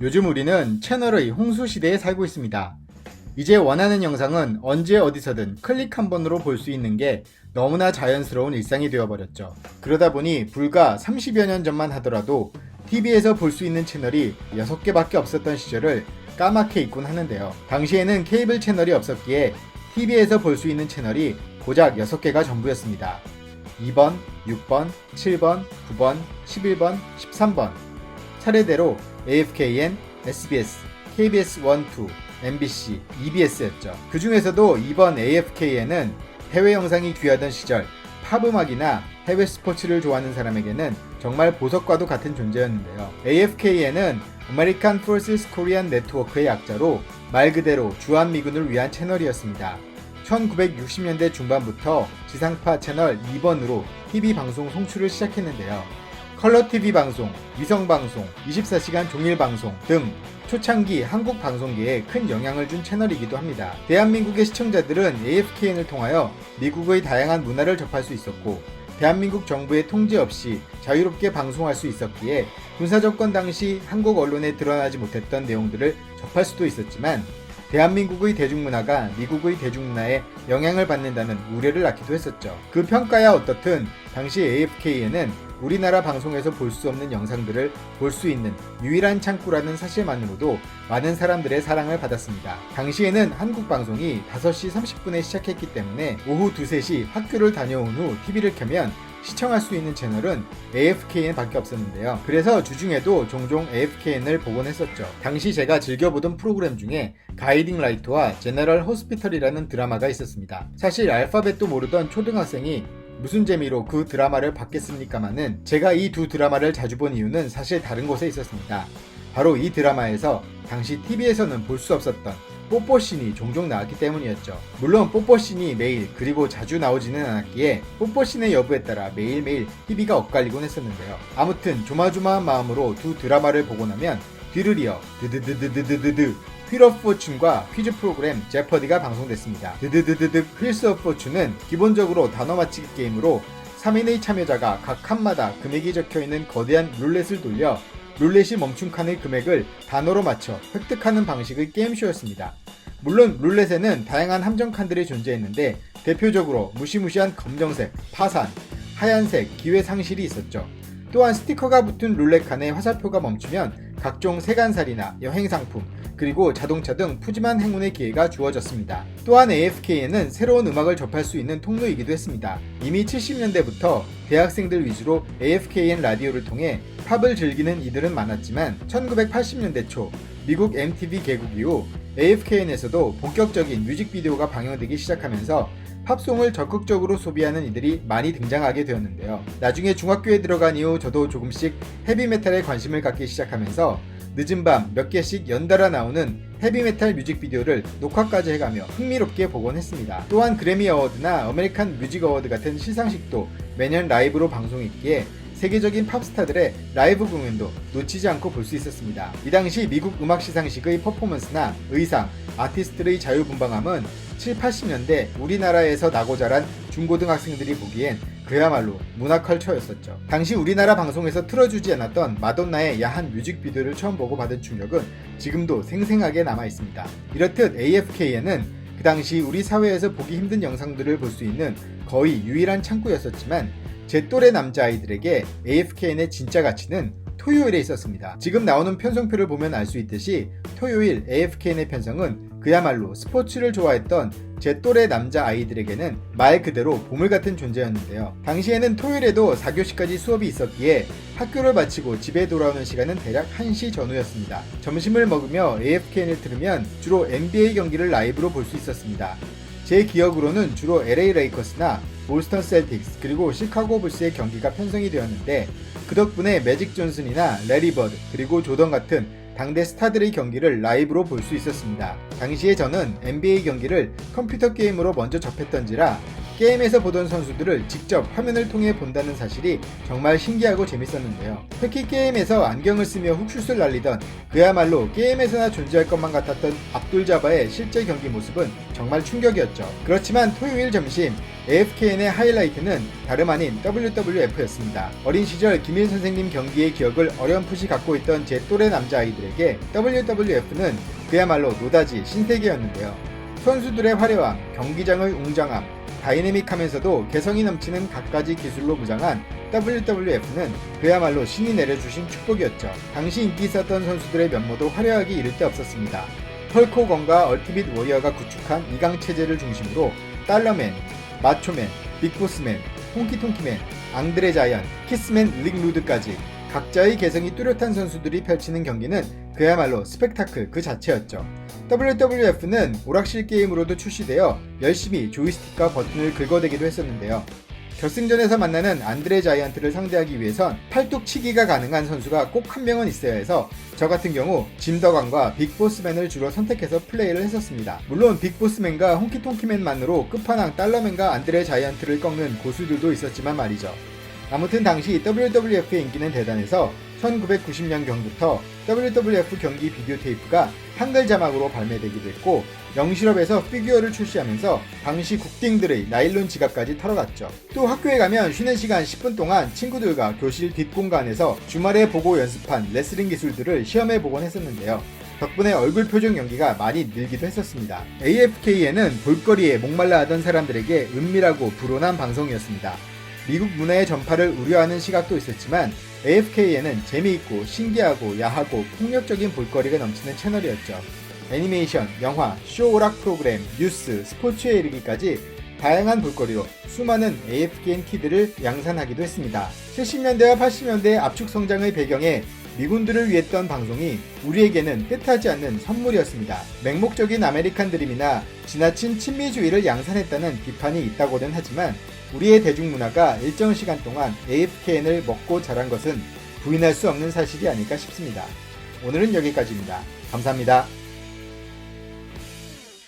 요즘 우리는 채널의 홍수 시대에 살고 있습니다. 이제 원하는 영상은 언제 어디서든 클릭 한 번으로 볼 수 있는 게 너무나 자연스러운 일상이 되어버렸죠. 그러다 보니 불과 30여 년 전만 하더라도 TV에서 볼 수 있는 채널이 6개밖에 없었던 시절을 까맣게 잊곤 하는데요. 당시에는 케이블 채널이 없었기에 TV에서 볼 수 있는 채널이 고작 6개가 전부였습니다. 2번, 6번, 7번, 9번, 11번, 13번 차례대로 AFKN, SBS, KBS 1, 2, MBC, EBS였죠. 그 중에서도 이번 AFKN은 해외 영상이 귀하던 시절 팝음악이나 해외 스포츠를 좋아하는 사람에게는 정말 보석과도 같은 존재였는데요. AFKN은 American Forces Korean Network의 약자로 말 그대로 주한미군을 위한 채널이었습니다. 1960년대 중반부터 지상파 채널 2번으로 TV 방송 송출을 시작했는데요. 컬러 TV 방송, 위성 방송, 24시간 종일 방송 등 초창기 한국 방송계에 큰 영향을 준 채널이기도 합니다. 대한민국의 시청자들은 AFKN을 통하여 미국의 다양한 문화를 접할 수 있었고 대한민국 정부의 통제 없이 자유롭게 방송할 수 있었기에 군사정권 당시 한국 언론에 드러나지 못했던 내용들을 접할 수도 있었지만 대한민국의 대중문화가 미국의 대중문화에 영향을 받는다는 우려를 낳기도 했었죠. 그 평가야 어떻든 당시 AFKN은 우리나라 방송에서 볼 수 없는 영상들을 볼 수 있는 유일한 창구라는 사실만으로도 많은 사람들의 사랑을 받았습니다. 당시에는 한국 방송이 5시 30분에 시작했기 때문에 오후 2, 3시 학교를 다녀온 후 TV를 켜면 시청할 수 있는 채널은 AFKN 밖에 없었는데요. 그래서 주중에도 종종 AFKN을 보곤 했었죠. 당시 제가 즐겨보던 프로그램 중에 가이딩 라이트와 제너럴 호스피털이라는 드라마가 있었습니다. 사실 알파벳도 모르던 초등학생이 무슨 재미로 그 드라마를 봤겠습니까마는 제가 이 두 드라마를 자주 본 이유는 사실 다른 곳에 있었습니다. 바로 이 드라마에서 당시 TV에서는 볼 수 없었던 뽀뽀씬이 종종 나왔기 때문이었죠. 물론 뽀뽀씬이 매일 그리고 자주 나오지는 않았기에 뽀뽀씬의 여부에 따라 매일매일 TV가 엇갈리곤 했었는데요. 아무튼 조마조마한 마음으로 두 드라마를 보고 나면 뒤를 이어 드드드드드드드 휠 오브 포춘과 퀴즈 프로그램 제퍼디가 방송됐습니다. 드드드드드 휠스 오브 포춘은 기본적으로 단어 맞히기 게임으로 3인의 참여자가 각 칸마다 금액이 적혀있는 거대한 룰렛을 돌려 룰렛이 멈춘 칸의 금액을 단어로 맞춰 획득하는 방식의 게임쇼였습니다. 물론 룰렛에는 다양한 함정 칸들이 존재했는데 대표적으로 무시무시한 검정색, 파산, 하얀색, 기회 상실이 있었죠. 또한 스티커가 붙은 룰렛 칸에 화살표가 멈추면 각종 세간살이나 여행상품, 그리고 자동차 등 푸짐한 행운의 기회가 주어졌습니다. 또한 AFKN은 새로운 음악을 접할 수 있는 통로이기도 했습니다. 이미 70년대부터 대학생들 위주로 AFKN 라디오를 통해 팝을 즐기는 이들은 많았지만 1980년대 초 미국 MTV 개국 이후 AFKN에서도 본격적인 뮤직비디오가 방영되기 시작하면서 팝송을 적극적으로 소비하는 이들이 많이 등장하게 되었는데요. 나중에 중학교에 들어간 이후 저도 조금씩 헤비메탈에 관심을 갖기 시작하면서 늦은 밤 몇 개씩 연달아 나오는 헤비메탈 뮤직비디오를 녹화까지 해가며 흥미롭게 보곤 했습니다. 또한 그래미 어워드나 아메리칸 뮤직 어워드 같은 시상식도 매년 라이브로 방송했기에 세계적인 팝스타들의 라이브 공연도 놓치지 않고 볼 수 있었습니다. 이 당시 미국 음악 시상식의 퍼포먼스나 의상, 아티스트의 자유분방함은 7, 80년대 우리나라에서 나고 자란 중고등학생들이 보기엔 그야말로 문화컬처였었죠. 당시 우리나라 방송에서 틀어주지 않았던 마돈나의 야한 뮤직비디오를 처음 보고 받은 충격은 지금도 생생하게 남아있습니다. 이렇듯 AFKN은 그 당시 우리 사회에서 보기 힘든 영상들을 볼 수 있는 거의 유일한 창구였었지만 제 또래 남자아이들에게 AFKN의 진짜 가치는 토요일에 있었습니다. 지금 나오는 편성표를 보면 알 수 있듯이 토요일 AFKN의 편성은 그야말로 스포츠를 좋아했던 제 또래 남자아이들에게는 말 그대로 보물 같은 존재였는데요. 당시에는 토요일에도 4교시까지 수업이 있었기에 학교를 마치고 집에 돌아오는 시간은 대략 1시 전후였습니다. 점심을 먹으며 AFKN을 틀으면 주로 NBA 경기를 라이브로 볼 수 있었습니다. 제 기억으로는 주로 LA 레이커스나 보스턴 셀틱스 그리고 시카고 불스의 경기가 편성이 되었는데 그 덕분에 매직 존슨이나 레리 버드 그리고 조던 같은 당대 스타들의 경기를 라이브로 볼 수 있었습니다. 당시에 저는 NBA 경기를 컴퓨터 게임으로 먼저 접했던지라 게임에서 보던 선수들을 직접 화면을 통해 본다는 사실이 정말 신기하고 재밌었는데요. 특히 게임에서 안경을 쓰며 훅슛을 날리던 그야말로 게임에서나 존재할 것만 같았던 압둘자바의 실제 경기 모습은 정말 충격이었죠. 그렇지만 토요일 점심 AFKN의 하이라이트는 다름 아닌 WWF였습니다. 어린 시절 김일 선생님 경기의 기억을 어렴풋이 갖고 있던 제 또래 남자아이들에게 WWF는 그야말로 노다지 신세계였는데요. 선수들의 화려함, 경기장의 웅장함, 다이내믹하면서도 개성이 넘치는 갖가지 기술로 무장한 WWF는 그야말로 신이 내려주신 축복이었죠. 당시 인기 있었던 선수들의 면모도 화려하기 이를 데 없었습니다. 헐크 호건과 얼티밋 워리어가 구축한 2강 체제를 중심으로 달러맨, 마초맨, 빅보스맨, 홍키통키맨, 앙드레 자이언, 키스맨 릭 루드까지 각자의 개성이 뚜렷한 선수들이 펼치는 경기는 그야말로 스펙타클 그 자체였죠. WWF는 오락실 게임으로도 출시되어 열심히 조이스틱과 버튼을 긁어대기도 했었는데요. 결승전에서 만나는 안드레 자이언트를 상대하기 위해선 팔뚝치기가 가능한 선수가 꼭 한 명은 있어야 해서 저 같은 경우 짐더관과 빅보스맨을 주로 선택해서 플레이를 했었습니다. 물론 빅보스맨과 홍키통키맨만으로 끝판왕 달러맨과 안드레 자이언트를 꺾는 고수들도 있었지만 말이죠. 아무튼 당시 WWF의 인기는 대단해서 1990년경부터 WWF 경기 비디오 테이프가 한글 자막으로 발매되기도 했고 영실업에서 피규어를 출시하면서 당시 국딩들의 나일론 지갑까지 털어갔죠. 또 학교에 가면 쉬는 시간 10분 동안 친구들과 교실 뒷공간에서 주말에 보고 연습한 레슬링 기술들을 시험해보곤 했었는데요. 덕분에 얼굴 표정 연기가 많이 늘기도 했었습니다. AFKN은 볼거리에 목말라 하던 사람들에게 은밀하고 불온한 방송이었습니다. 미국 문화의 전파를 우려하는 시각도 있었지만 AFKN은 재미있고 신기하고 야하고 폭력적인 볼거리가 넘치는 채널이었죠. 애니메이션, 영화, 쇼 오락 프로그램, 뉴스, 스포츠에 이르기까지 다양한 볼거리로 수많은 AFKN 키드를 양산하기도 했습니다. 70년대와 80년대의 압축 성장의 배경에 미군들을 위했던 방송이 우리에게는 뜻하지 않는 선물이었습니다. 맹목적인 아메리칸 드림이나 지나친 친미주의를 양산했다는 비판이 있다고는 하지만 우리의 대중문화가 일정 시간 동안 AFKN을 먹고 자란 것은 부인할 수 없는 사실이 아닐까 싶습니다. 오늘은 여기까지입니다. 감사합니다.